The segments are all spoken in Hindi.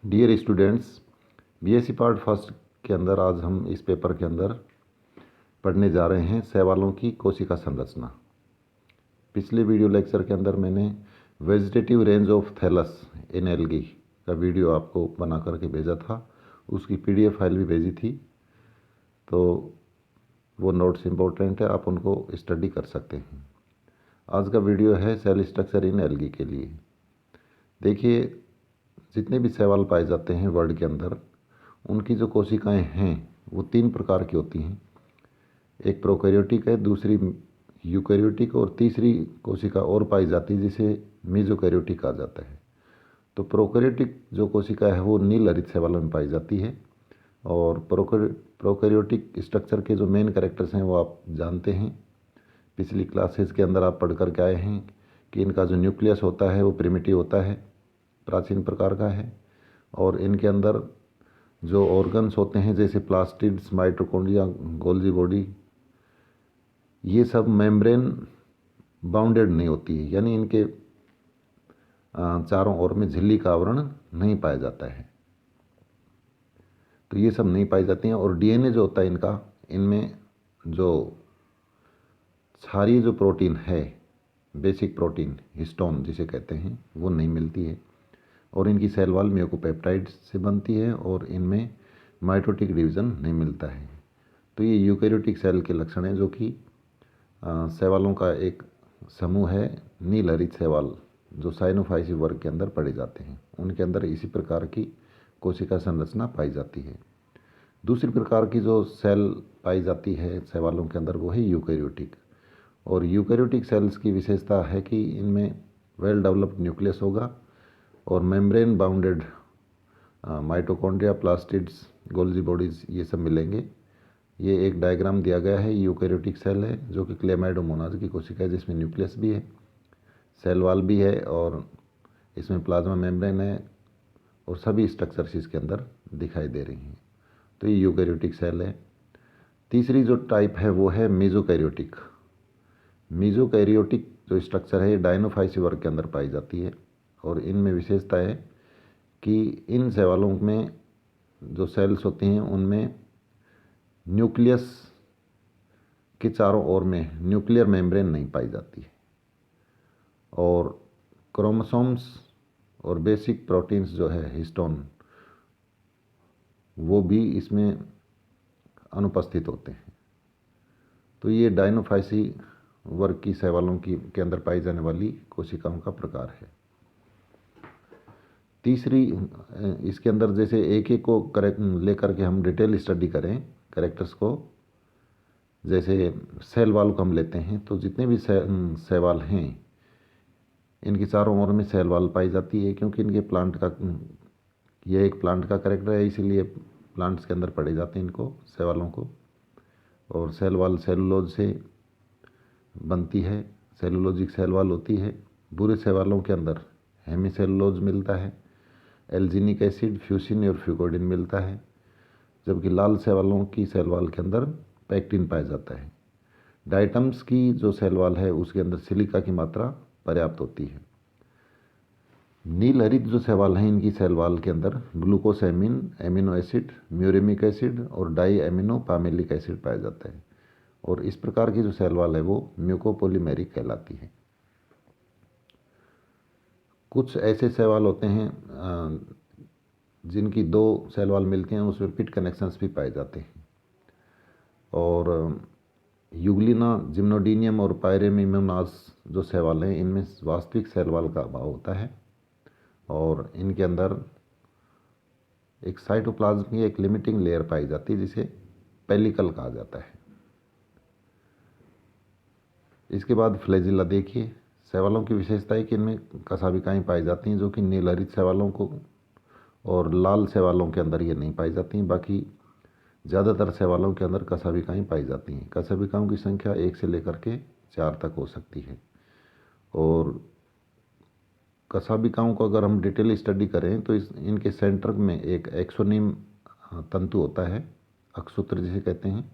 Dear students, BSc part first के अंदर आज हम इस पेपर के अंदर पढ़ने जा रहे हैं शैवालों की कोशिका संरचना। पिछले वीडियो लेक्चर के अंदर मैंने vegetative range of thallus in algae का वीडियो आपको बना करके भेजा था, उसकी पीडीएफ फाइल भी भेजी थी, तो वो नोट्स इम्पोर्टेंट है, आप उनको स्टडी कर सकते हैं। आज का वीडियो है सेल स्ट्रक्चर इन एल्गी के लिए। देखिए, जितने भी शैवाल पाए जाते हैं वर्ल्ड के अंदर, उनकी जो कोशिकाएं हैं वो 3 प्रकार की होती हैं। एक प्रोकैरियोटिक है, दूसरी यूकैरियोटिक और तीसरी कोशिका और पाई जाती है जिसे मेसोकैरियोटिक कहा जाता है। तो प्रोकैरियोटिक जो कोशिका है वो नील हरित शैवालों में पाई जाती है। और प्रोकैरियोटिक स्ट्रक्चर के जो मेन कैरेक्टर्स हैं वो आप जानते हैं, पिछली क्लासेस के अंदर आप पढ़ करके आए हैं कि इनका जो न्यूक्लियस होता है वो प्रिमिटिव होता है, प्राचीन प्रकार का है। और इनके अंदर जो ऑर्गन्स होते हैं जैसे प्लास्टिड्स, माइटोकॉन्ड्रिया, गोल्जी बॉडी, ये सब मेम्ब्रेन बाउंडेड नहीं होती है, यानी इनके चारों ओर में झिल्ली का आवरण नहीं पाया जाता है। तो ये सब नहीं पाई जाती हैं। और डीएनए जो होता है इनका, इनमें जो क्षारीय जो प्रोटीन है, बेसिक प्रोटीन हिस्टोन जिसे कहते हैं, वो नहीं मिलती है। और इनकी सेल वॉल म्यूकोपेप्टाइड से बनती है और इनमें माइटोटिक डिवीज़न नहीं मिलता है। तो ये यूकैरियोटिक सेल के लक्षण हैं, जो कि शैवालों का एक समूह है, नील हरित शैवाल, जो साइनोफाइसी वर्ग के अंदर पड़े जाते हैं। उनके अंदर इसी प्रकार की कोशिका संरचना पाई जाती है। दूसरी प्रकार की जो सेल पाई जाती है शैवालों के अंदर वो है यूकैरियोटिक। और यूकैरियोटिक सेल्स की विशेषता है कि इनमें वेल डेवलप्ड न्यूक्लियस होगा और membrane bounded mitochondria, plastids, Golgi bodies ये सब मिलेंगे। ये एक डायग्राम दिया गया है। यूकैरियोटिक सेल है जो कि क्लेमाइडोमोनाज की कोशिका है, जिसमें न्यूक्लियस भी है, सेल वॉल भी है और इसमें प्लाज्मा मेम्ब्रेन है और सभी स्ट्रक्चर्स इसके अंदर दिखाई दे रही हैं। तो ये यूकैरियोटिक सेल है। तीसरी जो टाइप है वो है मेसोकैरियोटिक। मेसोकैरियोटिक जो स्ट्रक्चर है डायनोफाइसी वर्ग के अंदर पाई जाती है। और इनमें विशेषता है कि इन शैवालों में जो सेल्स होती हैं उनमें न्यूक्लियस के चारों ओर में न्यूक्लियर मेम्ब्रेन नहीं पाई जाती है। और क्रोमोसोम्स और बेसिक प्रोटीन्स जो है हिस्टोन, वो भी इसमें अनुपस्थित होते हैं। तो ये डायनोफाइसी वर्ग की शैवालों की के अंदर पाई जाने वाली कोशिकाओं का प्रकार है। तीसरी, इसके अंदर जैसे एक एक को करेक्ट लेकर के हम डिटेल स्टडी करें कैरेक्टर्स को, जैसे सेल वाल को हम लेते हैं, तो जितने भी शैवाल हैं इनकी चारों ओर में सेल वाल पाई जाती है, क्योंकि इनके प्लांट का, यह एक प्लांट का कैरेक्टर है, इसीलिए प्लांट्स के अंदर पड़े जाते हैं इनको, शैवालों को। और सेल वाल सेलुलोज से बनती है, सेलुलोजिक सेल वाल होती है। बुरे शैवालों के अंदर हेमीसेलुलोज मिलता है, एल्जीनिक एसिड, फ्यूसिन और फ्यूकोडिन मिलता है, जबकि लाल शैवालों की सेल वाल के अंदर पैक्टिन पाया जाता है। डाइटम्स की जो सेल वाल है उसके अंदर सिलिका की मात्रा पर्याप्त होती है। नील हरित जो शैवाल हैं इनकी सेल वाल के अंदर ग्लूकोसैमिन, एमिनो एसिड, म्यूरेमिक एसिड और डाई एमिनो पामेलिक एसिड पाया जाता है। और इस प्रकार की जो सेल वाल है वो म्यूकोपोलीमेरिक कहलाती है। कुछ ऐसे शैवाल होते हैं जिनकी 2 सेल वाल मिलती हैं, उसमें पिट कनेक्शंस भी पाए जाते हैं। और यूग्लिना, जिम्नोडीनियम और पायरेमिमोनास जो शैवाल हैं इनमें वास्तविक सेल वाल का अभाव होता है। और इनके अंदर एक साइटोप्लाज्म की एक लिमिटिंग लेयर पाई जाती है जिसे पेलिकल कहा जाता है। इसके बाद फ्लैजिला देखिए। शैवालों की विशेषता है कि इनमें कशाभिकाएँ पाई जाती हैं, जो कि नील हरित शैवालों को और लाल शैवालों के अंदर ये नहीं पाई जाती हैं। बाकी ज़्यादातर शैवालों के अंदर कशाभिकाएँ पाई जाती हैं। कशाभिकाओं की संख्या 1 से लेकर के 4 तक हो सकती है। और कशाभिकाओं को अगर हम डिटेल स्टडी करें तो इनके सेंटर में एक एक्सोनिम तंतु होता है, अक्षसूत्र जिसे कहते हैं,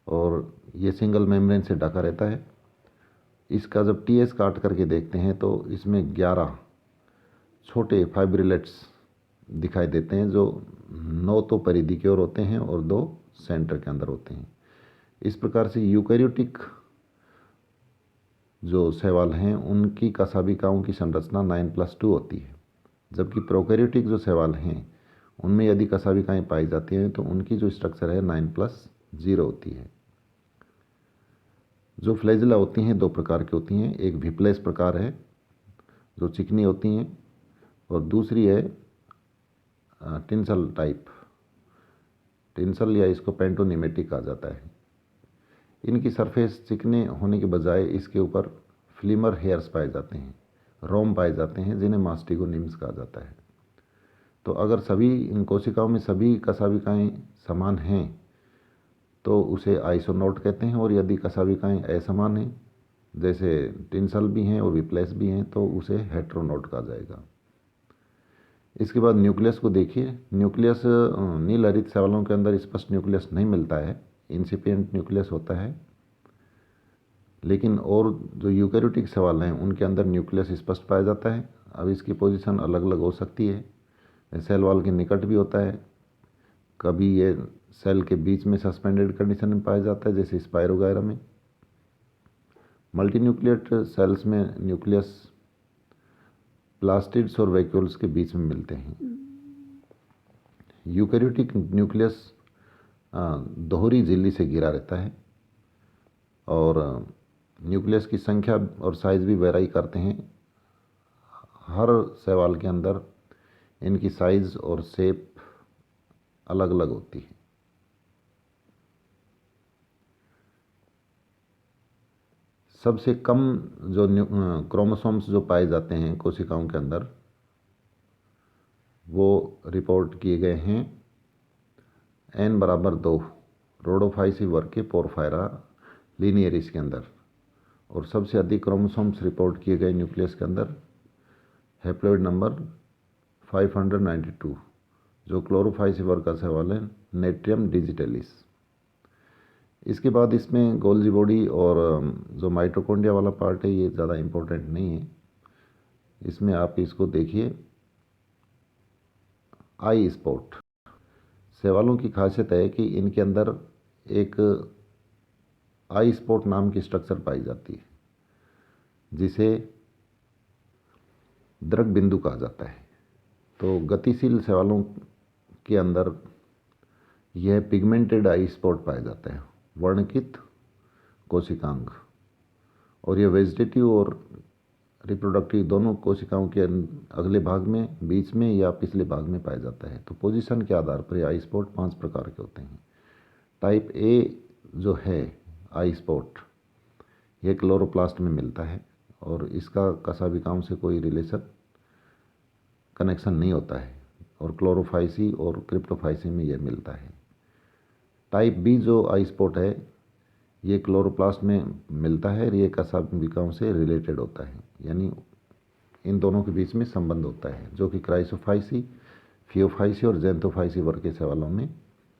और ये सिंगल मेम्ब्रेन से ढका रहता है। इसका जब टीएस काट करके देखते हैं तो इसमें 11 छोटे फाइब्रिलेट्स दिखाई देते हैं, जो 9 तो परिधि की ओर होते हैं और 2 सेंटर के अंदर होते हैं। इस प्रकार से यूकैरियोटिक जो शैवाल हैं उनकी कशाभिकाओं की संरचना 9+2 होती है, जबकि प्रोकैरियोटिक जो शैवाल हैं उनमें यदि कशाभिकाएँ पाई जाती हैं तो उनकी जो स्ट्रक्चर है 9+0 होती है। जो फ्लैजिला होती हैं 2 प्रकार की होती हैं, एक विप्लेस प्रकार है जो चिकनी होती हैं, और दूसरी है टिंसल टाइप, टिंसल या इसको पेंटोनिमेटिक कहा जाता है। इनकी सरफेस चिकने होने के बजाय इसके ऊपर फ्लीमर हेयर्स पाए जाते हैं, रोम पाए जाते हैं, जिन्हें मास्टिगोनिम्स कहा जाता है। तो अगर सभी इन कोशिकाओं में सभी कशाभिकाएँ समान हैं तो उसे आइसोनोट कहते हैं, और यदि कशाभिकाएँ असमान हैं, जैसे टिंसल भी हैं और विप्लेस भी हैं, तो उसे हेट्रोनोट कहा जाएगा। इसके बाद न्यूक्लियस को देखिए। न्यूक्लियस नील हरित शैवालों के अंदर स्पष्ट न्यूक्लियस नहीं मिलता है, इंसिपिएंट न्यूक्लियस होता है, लेकिन और जो यूकैरियोटिक शैवाल हैं उनके अंदर न्यूक्लियस स्पष्ट पाया जाता है। अब इसकी पोजीशन अलग अलग हो सकती है, सेल वॉल के निकट भी होता है, कभी ये सेल के बीच में सस्पेंडेड कंडीशन में पाया जाता है, जैसे स्पाइरोगायरा में। मल्टीन्यूक्लिएट सेल्स में न्यूक्लियस प्लास्टिड्स और वैक्यूल्स के बीच में मिलते हैं। यूकैरियोटिक न्यूक्लियस दोहरी झिल्ली से घिरा रहता है, और न्यूक्लियस की संख्या और साइज़ भी वेराई करते हैं। हर शैवाल के अंदर इनकी साइज़ और शेप अलग अलग होती है। सबसे कम जो क्रोमोसोम्स जो पाए जाते हैं कोशिकाओं के अंदर वो रिपोर्ट किए गए हैं n=2 रोडोफाइसी वर्ग के पोरफायरा लिनियरिस के अंदर, और सबसे अधिक क्रोमोसोम्स रिपोर्ट किए गए न्यूक्लियस के अंदर हैप्लॉइड नंबर 592 जो क्लोरोफाइसी वर्ग का शैवाल है, नेट्रियम डिजिटलिस। इसके बाद इसमें गोल्जी बॉडी और जो माइटोकॉन्ड्रिया वाला पार्ट है ये ज़्यादा इम्पोर्टेंट नहीं है। इसमें आप इसको देखिए, आई स्पॉट शैवालों की खासियत है कि इनके अंदर एक आई स्पॉट नाम की स्ट्रक्चर पाई जाती है, जिसे द्रग बिंदु कहा जाता है। तो गतिशील शैवालों के अंदर यह पिगमेंटेड आई स्पॉट पाया जाता है, वर्णकित कोशिकांग, और यह वेजिटेटिव और रिप्रोडक्टिव दोनों कोशिकाओं के अगले भाग में, बीच में या पिछले भाग में पाया जाता है। तो पोजीशन के आधार पर आई स्पॉट 5 प्रकार के होते हैं। टाइप ए जो है आई स्पॉट, ये क्लोरोप्लास्ट में मिलता है और इसका कशाभिकाओं से कोई रिलेशन कनेक्शन नहीं होता है, और क्लोरोफाइसी और क्रिप्टोफाइसी में यह मिलता है। टाइप बी जो आई स्पॉट है ये क्लोरोप्लास्ट में मिलता है और ये कशाभिकाओं से रिलेटेड होता है, यानी इन दोनों के बीच में संबंध होता है, जो कि क्राइसोफाइसी, फियोफाइसी और जेंथोफाइसी वर्ग के शैवालों में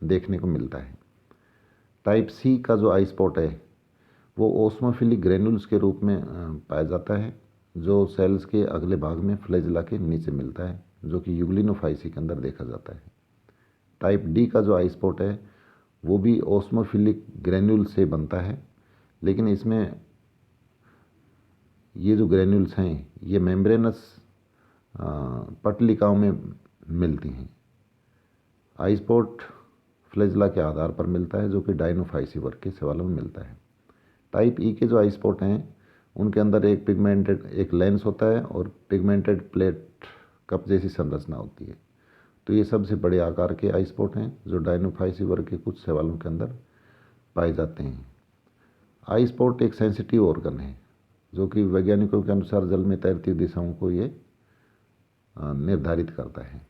देखने को मिलता है। टाइप सी का जो आई स्पॉट है वो ओस्मोफिलिक ग्रेन्यूल्स के रूप में पाया जाता है, जो सेल्स के अगले भाग में फ्लैजिला के नीचे मिलता है, जो कि यूग्लिनोफाइसी के अंदर देखा जाता है। टाइप डी का जो आई स्पॉट है वो भी ओस्मोफिलिक ग्रेन्यूल से बनता है, लेकिन इसमें ये जो ग्रेन्यूल्स हैं ये मेम्ब्रेनस पटलिकाओं में मिलती हैं। आई स्पॉट फ्लैजिला के आधार पर मिलता है, जो कि डायनोफाइसी वर्ग के शैवालों में मिलता है। टाइप ई के जो आई स्पॉट हैं उनके अंदर एक पिगमेंटेड एक लेंस होता है और पिगमेंटेड प्लेट कप जैसी संरचना होती है। तो ये सबसे बड़े आकार के आई स्पॉट हैं जो डायनोफाइसी वर्ग के कुछ शैवालों के अंदर पाए जाते हैं। आई स्पॉट एक सेंसिटिव ऑर्गन है, जो कि वैज्ञानिकों के अनुसार जल में तैरती दिशाओं को ये निर्धारित करता है।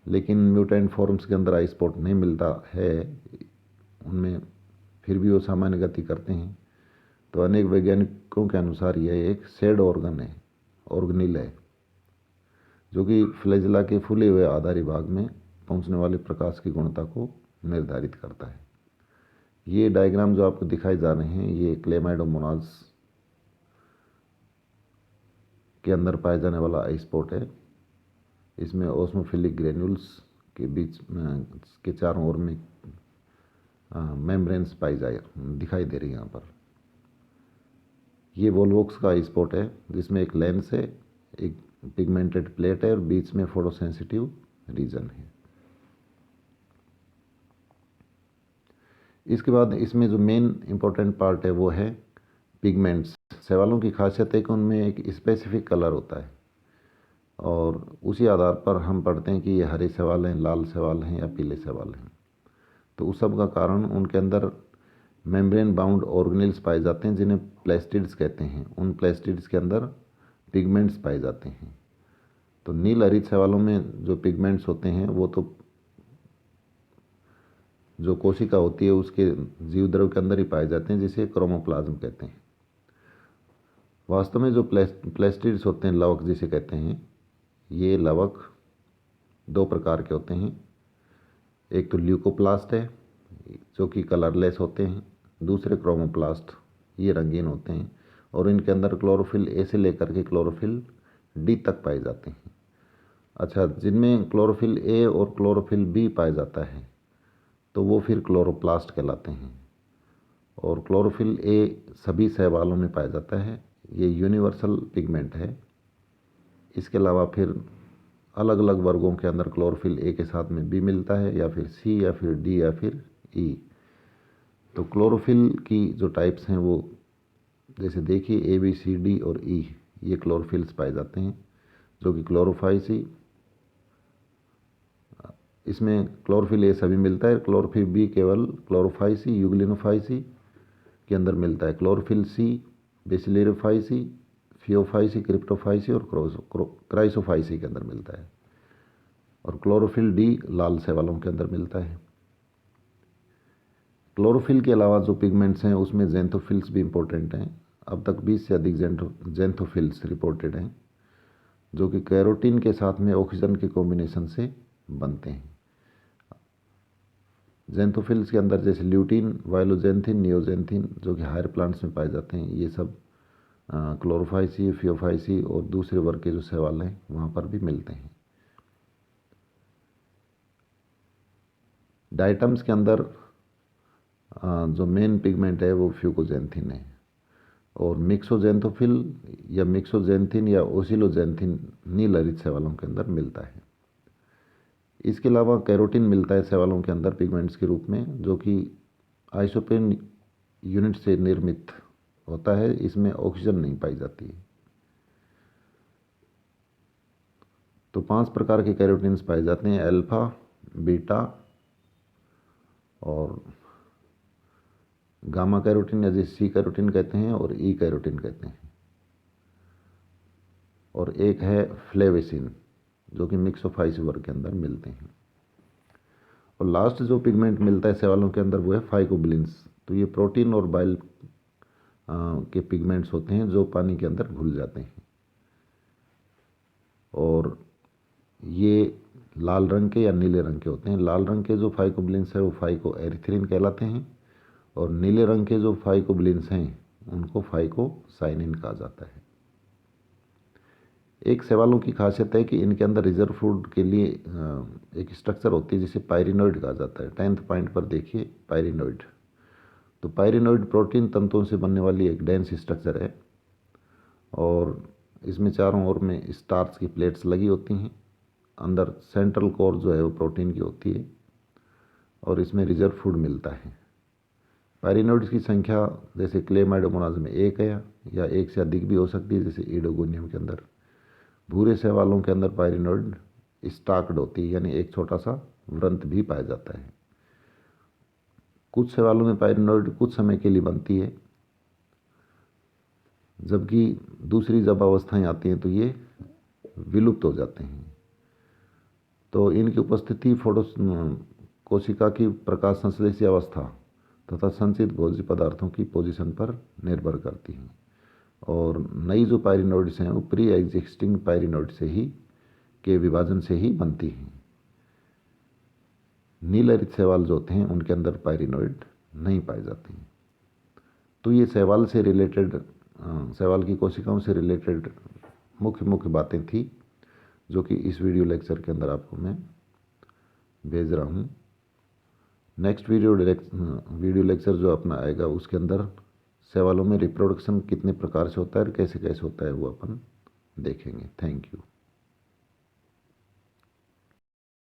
लेकिन म्यूटेंट फॉर्म्स के अंदर आई स्पॉट नहीं मिलता है, उनमें फिर भी वो सामान्य गति करते हैं। तो अनेक वैज्ञानिकों के अनुसार यह एक शेड ऑर्गन है, ऑर्गेनिल है, जो कि फ्लैजिला के फूले हुए आधारी भाग में पहुंचने वाले प्रकाश की गुणता को निर्धारित करता है। ये डायग्राम जो आपको दिखाई जा रहे हैं ये क्लेमाइडोमोनाज के अंदर पाए जाने वाला आई स्पॉट है, इसमें ओस्मोफिलिक ग्रेन्यूल्स के बीच के चारों ओर में मेम्ब्रेन्स दिखाई दे रही है यहाँ पर। ये वोल्वोक्स का स्पॉट है जिसमें एक लेंस है, एक पिगमेंटेड प्लेट है और बीच में फोटोसेंसिटिव रीजन है। इसके बाद इसमें जो मेन इंपॉर्टेंट पार्ट है वो है पिगमेंट्स। शैवालों की खासियत है कि उनमें एक स्पेसिफिक कलर होता है और उसी आधार पर हम पढ़ते हैं कि ये हरे शैवाल हैं, लाल शैवाल हैं या पीले शैवाल हैं। तो उस सब का कारण उनके अंदर मेम्ब्रेन बाउंड ऑर्गेनेल्स पाए जाते हैं जिन्हें प्लेस्टिड्स कहते हैं। उन प्लेस्टिड्स के अंदर पिगमेंट्स पाए जाते हैं। तो नील हरित शैवालों में जो पिगमेंट्स होते हैं वो तो जो कोशिका होती है उसके जीव द्रव के अंदर ही पाए जाते हैं, जिसे क्रोमोप्लाज्म कहते हैं। वास्तव में जो प्लेस्टिड्स होते हैं, लवक जिसे कहते हैं, ये लवक दो प्रकार के होते हैं। एक तो ल्यूकोप्लास्ट है जो कि कलरलेस होते हैं, दूसरे क्रोमोप्लास्ट, ये रंगीन होते हैं और इनके अंदर क्लोरोफिल ए से लेकर के क्लोरोफिल डी तक पाए जाते हैं। अच्छा, जिनमें क्लोरोफिल ए और क्लोरोफिल बी पाया जाता है तो वो फिर क्लोरोप्लास्ट कहलाते हैं। और क्लोरोफिल ए सभी शैवालों में पाया जाता है, ये यूनिवर्सल पिगमेंट है। इसके अलावा फिर अलग अलग वर्गों के अंदर क्लोरोफिल ए के साथ में बी मिलता है, या फिर सी, या फिर डी, या फिर ई। तो क्लोरोफिल की जो टाइप्स हैं वो जैसे देखिए ए, बी, सी, डी और ई, ये क्लोरोफिल्स पाए जाते हैं, जो कि क्लोरोफाइसी, इसमें क्लोरोफिल ए सभी मिलता है। क्लोरोफिल बी केवल क्लोरोफाइसी, यूग्लिनोफाइसी के अंदर मिलता है। क्लोरोफिल सी बेसिलेरोफाइसी, फियोफाइसी, क्रिप्टोफाइसी और क्राइसोफाइसी के अंदर मिलता है। और क्लोरोफिल डी लाल शैवालों के अंदर मिलता है। क्लोरोफिल के अलावा जो पिगमेंट्स हैं उसमें जेंथोफिल्स भी इम्पोर्टेंट हैं। अब तक 20 से अधिक जेंथोफिल्स रिपोर्टेड हैं जो कि कैरोटीन के साथ में ऑक्सीजन के कॉम्बिनेशन से बनते हैं। जेंथोफिल्स के अंदर जैसे ल्यूटीन, वाइलोजेंथिन, नियोजेंथिन जो कि हायर प्लांट्स में पाए जाते हैं, ये सब क्लोरोफाइसी, फियोफाइसी और दूसरे वर्ग के जो शैवाल हैं वहाँ पर भी मिलते हैं। डाइटम्स के अंदर जो मेन पिगमेंट है वो फ्यूकोजेंथिन है। और मिक्सोजेंथोफिल या मिक्सोजेंथिन या ओसिलोजेंथिन नील हरित शैवालों के अंदर मिलता है। इसके अलावा कैरोटीन मिलता है शैवालों के अंदर पिगमेंट्स के रूप में, जो कि आइसोपेन यूनिट से निर्मित होता है। इसमें ऑक्सीजन नहीं पाई जाती है। तो 5 प्रकार के कैरोटीन्स पाए जाते हैं: अल्फा, बीटा और गामा कैरोटीन, या जिसे सी कैरोटीन कहते हैं, और ई कैरोटीन कहते हैं। और एक है फ्लेवेसिन जो कि मिक्सोफाइसी वर्ग के अंदर मिलते हैं। और लास्ट जो पिगमेंट मिलता है शैवालों के अंदर वो है फाइकोबिलिन्स। तो ये प्रोटीन और बाइल के पिगमेंट्स होते हैं जो पानी के अंदर घुल जाते हैं। और ये लाल रंग के या नीले रंग के होते हैं। लाल रंग के जो फाइकोबिलिन्स है वो फाइकोएरिथ्रिन कहलाते हैं और नीले रंग के जो फाइकोबिलिन्स हैं उनको फाइकोसाइनिन कहा जाता है। एक शैवालों की खासियत है कि इनके अंदर रिजर्व फूड के लिए एक स्ट्रक्चर होती है जिसे पायरिनोइड कहा जाता है। 10th पॉइंट पर देखिए पायरिनोइड। तो पायरिनोइड प्रोटीन तंतुओं से बनने वाली एक डेंस स्ट्रक्चर है और इसमें चारों ओर में स्टार्च की प्लेट्स लगी होती हैं। अंदर सेंट्रल कोर जो है वो प्रोटीन की होती है और इसमें रिजर्व फूड मिलता है। पायरिनोइड्स की संख्या जैसे क्लेमाइडोमोनाज में 1 है या 1 से अधिक भी हो सकती है, जैसे ईडोगोनियम के अंदर। भूरे शैवालों के अंदर पायरिनोइड स्टाक्ड होती है, यानी एक छोटा सा व्रंत भी पाया जाता है। कुछ शैवालों में पायरिनोइड कुछ समय के लिए बनती है, जबकि दूसरी जब अवस्थाएं आती हैं तो ये विलुप्त हो जाते हैं। तो इनकी उपस्थिति कोशिका की प्रकाश संश्लेषी अवस्था तथा संचित भोज्य पदार्थों की पोजीशन पर निर्भर करती हैं। और नई जो पायरिनोइड्स हैं वो प्री एग्जिस्टिंग पायरिनोइड से ही के विभाजन से ही बनती हैं। नील हरित शैवाल जो होते हैं उनके अंदर पायरिनोइड नहीं पाए जाते हैं। तो ये शैवाल से रिलेटेड, शैवाल की कोशिकाओं से रिलेटेड मुख्य बातें थी जो कि इस वीडियो लेक्चर के अंदर आपको मैं भेज रहा हूँ। नेक्स्ट वीडियो लेक्चर जो अपना आएगा उसके अंदर शैवालों में रिप्रोडक्शन कितने प्रकार से होता है और कैसे कैसे होता है वो अपन देखेंगे। Thank you.